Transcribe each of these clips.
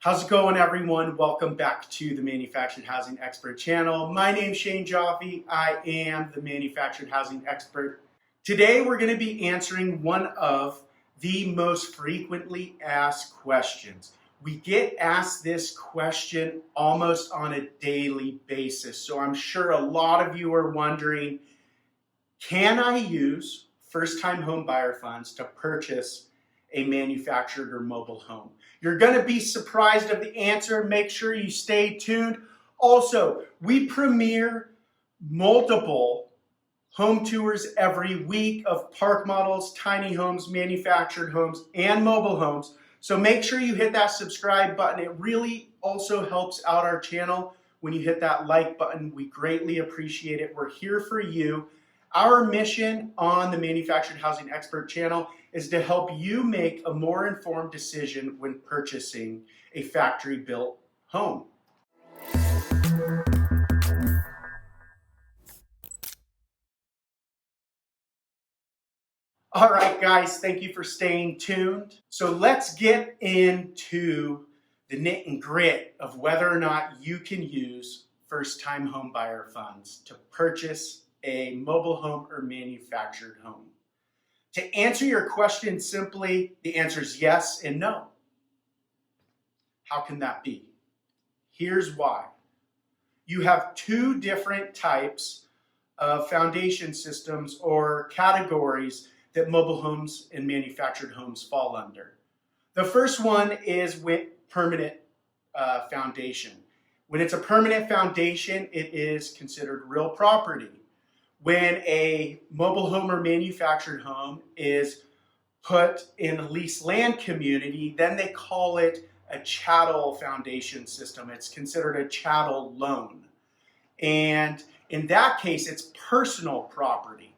How's it going, everyone? Welcome back to the Manufactured Housing Expert channel. My name's Shane Joffe. I am the Manufactured Housing Expert. Today, we're going to be answering one of the most frequently asked questions. We get asked this question almost on a daily basis. So I'm sure a lot of you are wondering, can I use first-time home buyer funds to purchase a manufactured or mobile home? You're going to be surprised of the answer. Make sure you stay tuned. Also, we premiere multiple home tours every week of park models, tiny homes, manufactured homes, and mobile homes. So make sure you hit that subscribe button. It really also helps out our channel when you hit that like button. We greatly appreciate it. We're here for you. Our mission on the Manufactured Housing Expert channel is to help you make a more informed decision when purchasing a factory-built home. All right, guys, thank you for staying tuned. So let's get into the nit and grit of whether or not you can use first-time home buyer funds to purchase a mobile home or manufactured home. To answer your question simply, the answer is yes and no. How can that be? Here's why. You have two different types of foundation systems or categories that mobile homes and manufactured homes fall under. The first one is with permanent foundation. When it's a permanent foundation, it is considered real property. When a mobile home or manufactured home is put in a leased land community, then they call it a chattel foundation system. It's considered a chattel loan. And in that case, it's personal property.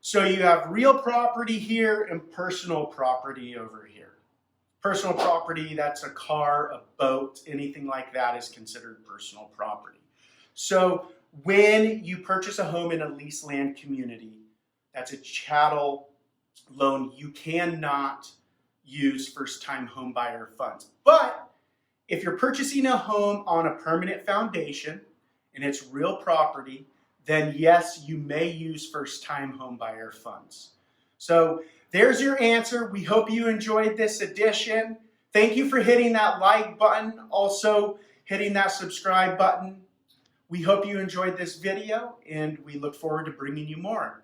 So you have real property here and personal property over here. Personal property, that's a car, a boat, anything like that is considered personal property. So when you purchase a home in a leased land community, that's a chattel loan. You cannot use first-time home buyer funds. But if you're purchasing a home on a permanent foundation and it's real property, then yes, you may use first-time home buyer funds. So there's your answer. We hope you enjoyed this edition. Thank you for hitting that like button, also hitting that subscribe button. We hope you enjoyed this video, and we look forward to bringing you more.